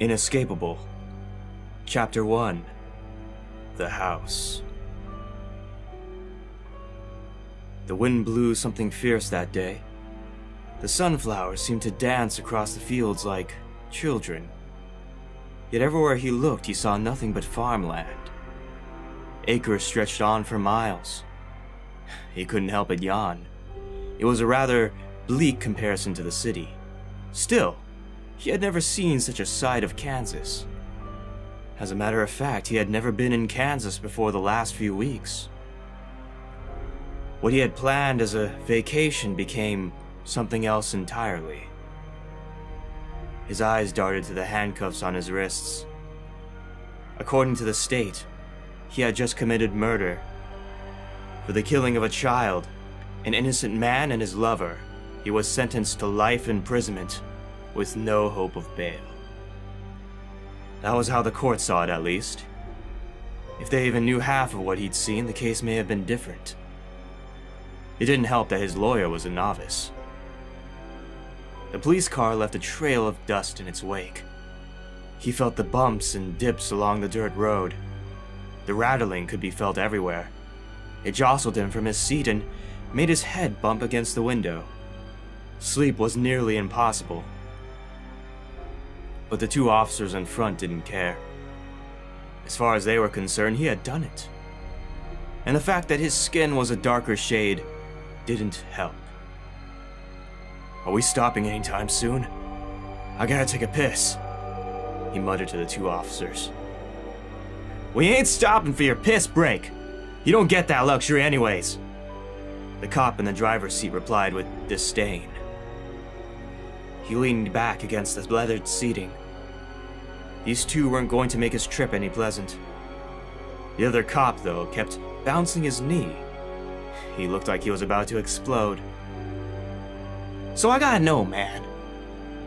Inescapable. Chapter 1. The House. The wind blew something fierce that day. The sunflowers seemed to dance across the fields like children. Yet everywhere he looked, he saw nothing but farmland. Acres stretched on for miles. He couldn't help but yawn. It was a rather bleak comparison to the city. Still, he had never seen such a sight of Kansas. As a matter of fact, he had never been in Kansas before the last few weeks. What he had planned as a vacation became something else entirely. His eyes darted to the handcuffs on his wrists. According to the state, he had just committed murder. For the killing of a child, an innocent man and his lover, he was sentenced to life imprisonment with no hope of bail. That was how the court saw it, at least. If they even knew half of what he'd seen, the case may have been different. It didn't help that his lawyer was a novice. The police car left a trail of dust in its wake. He felt the bumps and dips along the dirt road. The rattling could be felt everywhere. It jostled him from his seat and made his head bump against the window. Sleep was nearly impossible. But the two officers in front didn't care. As far as they were concerned, he had done it. And the fact that his skin was a darker shade didn't help. "Are we stopping anytime soon? I gotta take a piss," he muttered to the two officers. "We ain't stopping for your piss break. You don't get that luxury anyways," the cop in the driver's seat replied with disdain. He leaned back against the leathered seating. These two weren't going to make his trip any pleasant. The other cop, though, kept bouncing his knee. He looked like he was about to explode. "So I gotta know, man.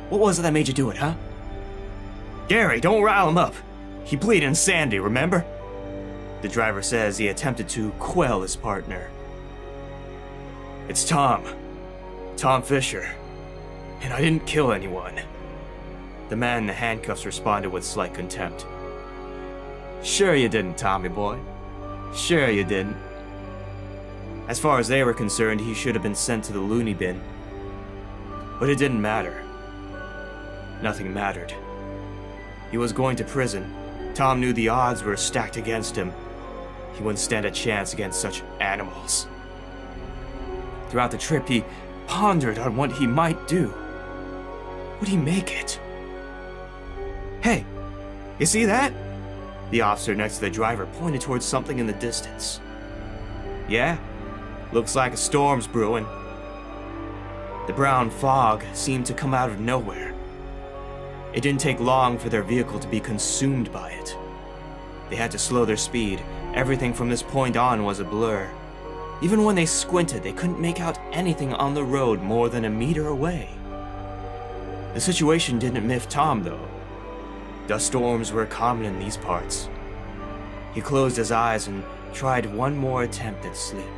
What was it that made you do it, huh?" "Gary, don't rile him up. He pleaded insanity, remember?" The driver says he attempted to quell his partner. "It's Tom Fisher. And I didn't kill anyone." The man in the handcuffs responded with slight contempt. "Sure you didn't, Tommy boy. Sure you didn't." As far as they were concerned, he should have been sent to the loony bin. But it didn't matter. Nothing mattered. He was going to prison. Tom knew the odds were stacked against him. He wouldn't stand a chance against such animals. Throughout the trip, he pondered on what he might do. Would he make it? "Hey, you see that?" The officer next to the driver pointed towards something in the distance. "Yeah, looks like a storm's brewing." The brown fog seemed to come out of nowhere. It didn't take long for their vehicle to be consumed by it. They had to slow their speed. Everything from this point on was a blur. Even when they squinted, they couldn't make out anything on the road more than a meter away. The situation didn't miff Tom, though. Dust storms were common in these parts. He closed his eyes and tried one more attempt at sleep.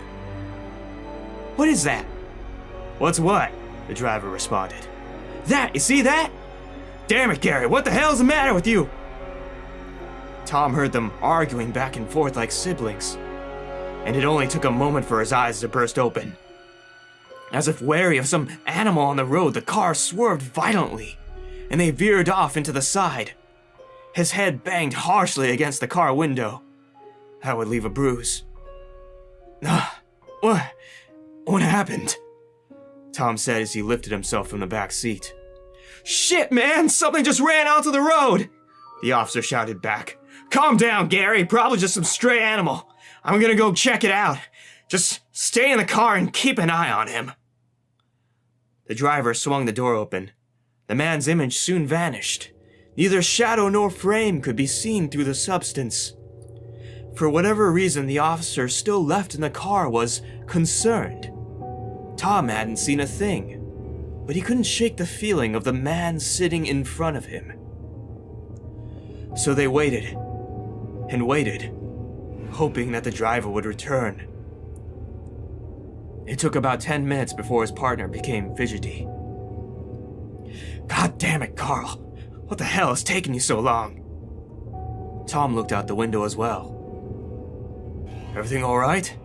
"What is that?" "What's what?" the driver responded. "That, you see that? Damn it, Gary, what the hell's the matter with you?" Tom heard them arguing back and forth like siblings, and it only took a moment for his eyes to burst open. As if wary of some animal on the road, the car swerved violently, and they veered off into the side. His head banged harshly against the car window. That would leave a bruise. What happened?" Tom said as he lifted himself from the back seat. "Shit, man! Something just ran onto the road!" the officer shouted back. "Calm down, Gary. Probably just some stray animal. I'm gonna go check it out. Just stay in the car and keep an eye on him." The driver swung the door open. The man's image soon vanished. Neither shadow nor frame could be seen through the substance. For whatever reason, the officer still left in the car was concerned. Tom hadn't seen a thing, but he couldn't shake the feeling of the man sitting in front of him. So they waited and waited, hoping that the driver would return. It took about 10 minutes before his partner became fidgety. "God damn it, Carl. What the hell is taking you so long? Tom looked out the window as well. Everything alright?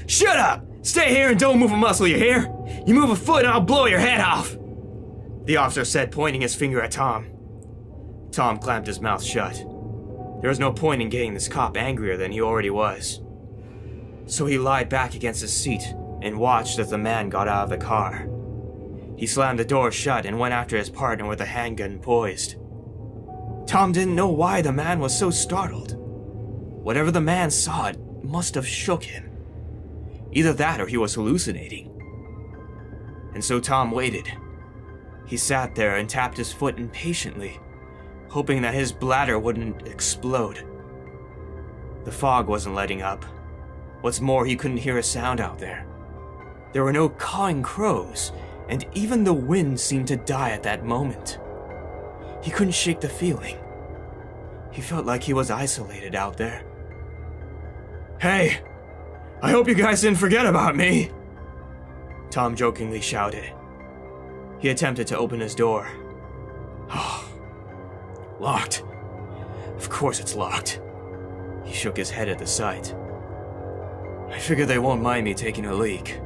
Shut up! Stay here and don't move a muscle, you hear? You move a foot and I'll blow your head off! The officer said, pointing his finger at Tom. Tom clamped his mouth shut. There was no point in getting this cop angrier than he already was. So he lied back against his seat and watched as the man got out of the car. He slammed the door shut and went after his partner with a handgun poised. Tom didn't know why the man was so startled. Whatever the man saw, it must have shook him. Either that or he was hallucinating. And so Tom waited. He sat there and tapped his foot impatiently, hoping that his bladder wouldn't explode. The fog wasn't letting up. What's more, he couldn't hear a sound out there. There were no cawing crows, and even the wind seemed to die at that moment. He couldn't shake the feeling. He felt like he was isolated out there. Hey, I hope you guys didn't forget about me, Tom jokingly shouted. He attempted to open his door. Oh, locked. Of course it's locked. He shook his head at the sight. I figure they won't mind me taking a leak.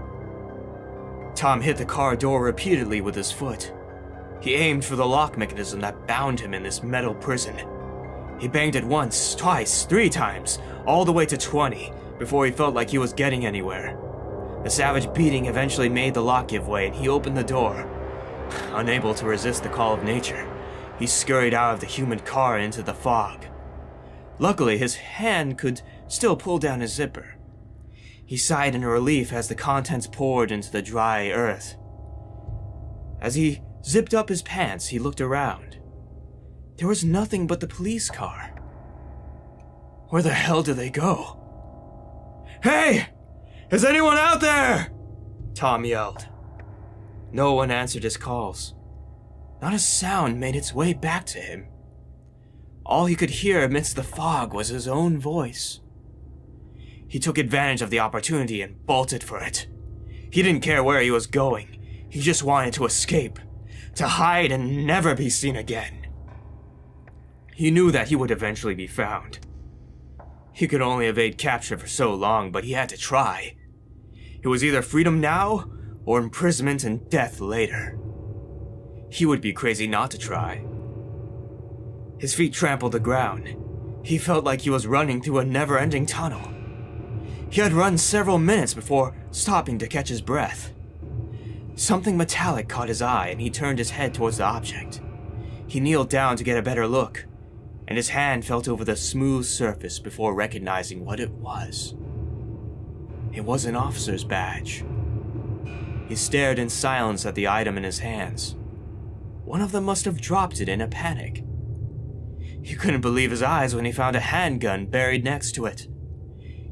Tom hit the car door repeatedly with his foot. He aimed for the lock mechanism that bound him in this metal prison. He banged it once, twice, 3 times, all the way to 20, before he felt like he was getting anywhere. The savage beating eventually made the lock give way and he opened the door. Unable to resist the call of nature, he scurried out of the humid car into the fog. Luckily, his hand could still pull down his zipper. He sighed in relief as the contents poured into the dry earth. As he zipped up his pants, he looked around. There was nothing but the police car. Where the hell did they go? Hey! Is anyone out there? Tom yelled. No one answered his calls. Not a sound made its way back to him. All he could hear amidst the fog was his own voice. He took advantage of the opportunity and bolted for it. He didn't care where he was going. He just wanted to escape, to hide and never be seen again. He knew that he would eventually be found. He could only evade capture for so long, but he had to try. It was either freedom now or imprisonment and death later. He would be crazy not to try. His feet trampled the ground. He felt like he was running through a never-ending tunnel. He had run several minutes before stopping to catch his breath. Something metallic caught his eye and he turned his head towards the object. He kneeled down to get a better look, and his hand felt over the smooth surface before recognizing what it was. It was an officer's badge. He stared in silence at the item in his hands. One of them must have dropped it in a panic. He couldn't believe his eyes when he found a handgun buried next to it.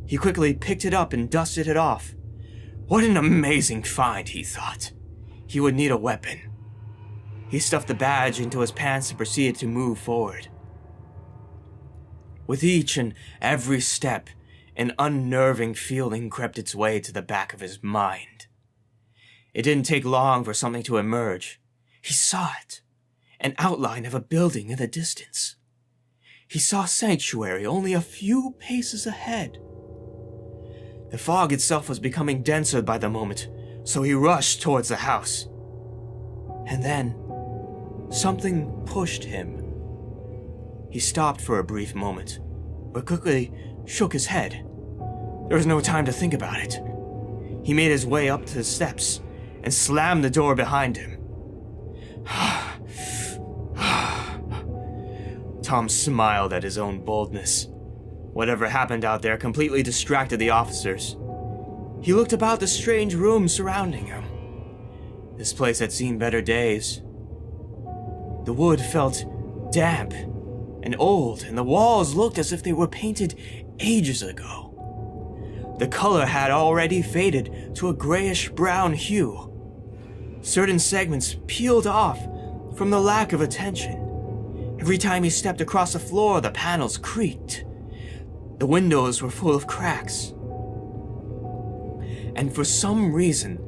He quickly picked it up and dusted it off. What an amazing find, he thought. He would need a weapon. He stuffed the badge into his pants and proceeded to move forward. With each and every step, an unnerving feeling crept its way to the back of his mind. It didn't take long for something to emerge. He saw it, an outline of a building in the distance. He saw sanctuary only a few paces ahead. The fog itself was becoming denser by the moment, so he rushed towards the house. And then, something pushed him. He stopped for a brief moment, but quickly shook his head. There was no time to think about it. He made his way up to the steps and slammed the door behind him. Tom smiled at his own boldness. Whatever happened out there completely distracted the officers. He looked about the strange room surrounding him. This place had seen better days. The wood felt damp and old, and the walls looked as if they were painted ages ago. The color had already faded to a grayish-brown hue. Certain segments peeled off from the lack of attention. Every time he stepped across the floor, the panels creaked. The windows were full of cracks. And for some reason,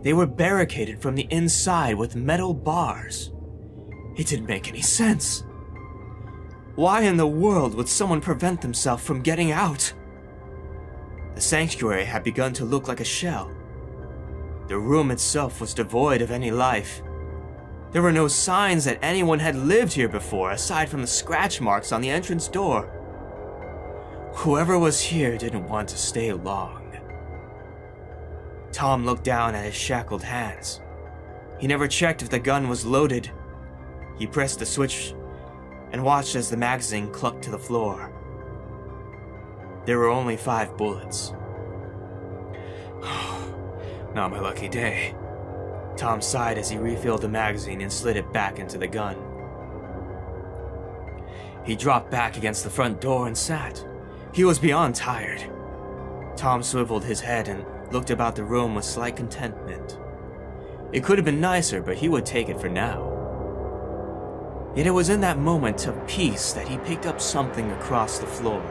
they were barricaded from the inside with metal bars. It didn't make any sense. Why in the world would someone prevent themselves from getting out? The sanctuary had begun to look like a shell. The room itself was devoid of any life. There were no signs that anyone had lived here before, aside from the scratch marks on the entrance door. Whoever was here didn't want to stay long. Tom looked down at his shackled hands. He never checked if the gun was loaded. He pressed the switch and watched as the magazine clucked to the floor. There were only 5 bullets. Not my lucky day. Tom sighed as he refilled the magazine and slid it back into the gun. He dropped back against the front door and sat. He was beyond tired. Tom swiveled his head and looked about the room with slight contentment. It could have been nicer, but he would take it for now. Yet it was in that moment of peace that he picked up something across the floor.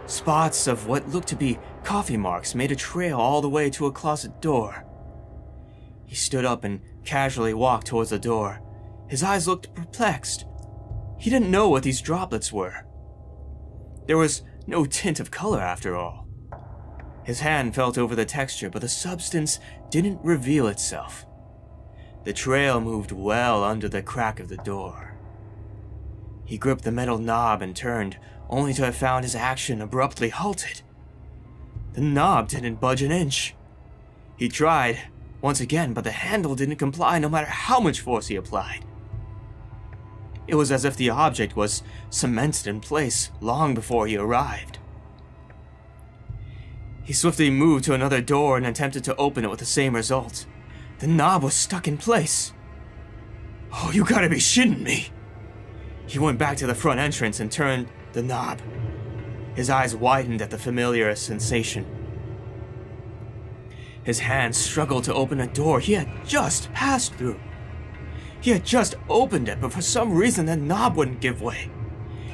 Spots of what looked to be coffee marks made a trail all the way to a closet door. He stood up and casually walked towards the door. His eyes looked perplexed. He didn't know what these droplets were. There was no tint of color after all. His hand felt over the texture, but the substance didn't reveal itself. The trail moved well under the crack of the door. He gripped the metal knob and turned, only to have found his action abruptly halted. The knob didn't budge an inch. He tried once again, but the handle didn't comply no matter how much force he applied. It was as if the object was cemented in place long before he arrived. He swiftly moved to another door and attempted to open it with the same result. The knob was stuck in place. Oh, you gotta be shitting me. He went back to the front entrance and turned the knob. His eyes widened at the familiar sensation. His hand struggled to open a door he had just passed through. He had just opened it, but for some reason the knob wouldn't give way.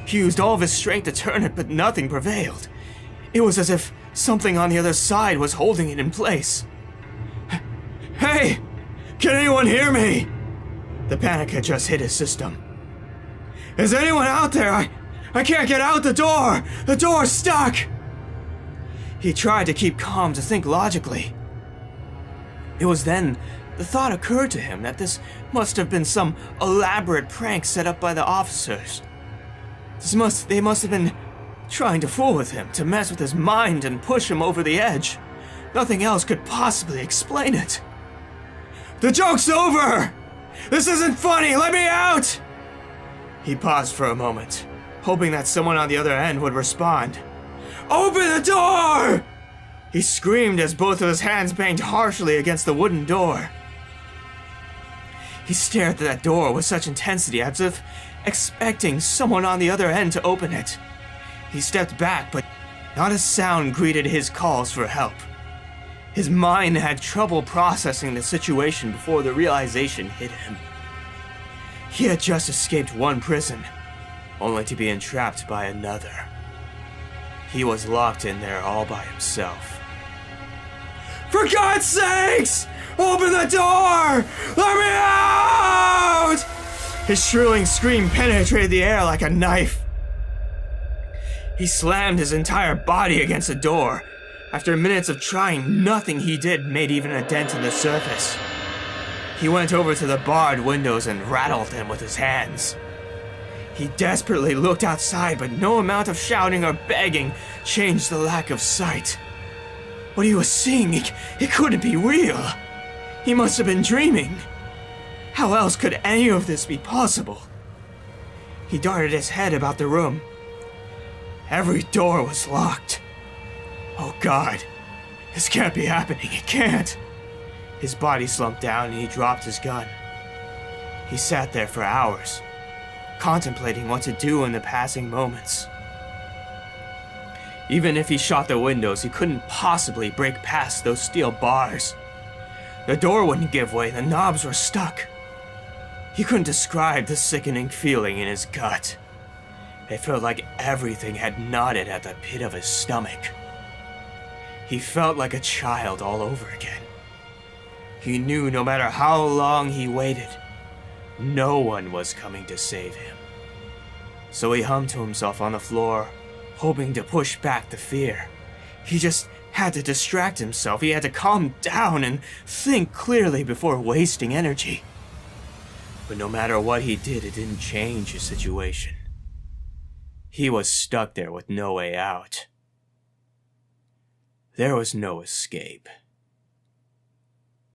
He used all of his strength to turn it, but nothing prevailed. It was as if something on the other side was holding it in place. Hey! Can anyone hear me? The panic had just hit his system. Is anyone out there? I can't get out the door! The door's stuck! He tried to keep calm, to think logically. It was then the thought occurred to him that this must have been some elaborate prank set up by the officers. They must have been trying to fool with him, to mess with his mind and push him over the edge. Nothing else could possibly explain it. The joke's over! This isn't funny! Let me out! He paused for a moment, hoping that someone on the other end would respond. Open the door! He screamed as both of his hands banged harshly against the wooden door. He stared at that door with such intensity, as if expecting someone on the other end to open it. He stepped back, but not a sound greeted his calls for help. His mind had trouble processing the situation before the realization hit him. He had just escaped one prison, only to be entrapped by another. He was locked in there all by himself. For God's sakes! Open the door! Let me out! His shrilling scream penetrated the air like a knife. He slammed his entire body against the door. After minutes of trying, nothing he did made even a dent in the surface. He went over to the barred windows and rattled them with his hands. He desperately looked outside, but no amount of shouting or begging changed the lack of sight. What he was seeing, it couldn't be real. He must have been dreaming. How else could any of this be possible? He darted his head about the room. Every door was locked. Oh God, this can't be happening, it can't. His body slumped down and he dropped his gun. He sat there for hours, contemplating what to do in the passing moments. Even if he shot the windows, he couldn't possibly break past those steel bars. The door wouldn't give way, the knobs were stuck. He couldn't describe the sickening feeling in his gut. It felt like everything had knotted at the pit of his stomach. He felt like a child all over again. He knew no matter how long he waited, no one was coming to save him. So he hummed to himself on the floor, hoping to push back the fear. He just had to distract himself. He had to calm down and think clearly before wasting energy. But no matter what he did, it didn't change his situation. He was stuck there with no way out. There was no escape.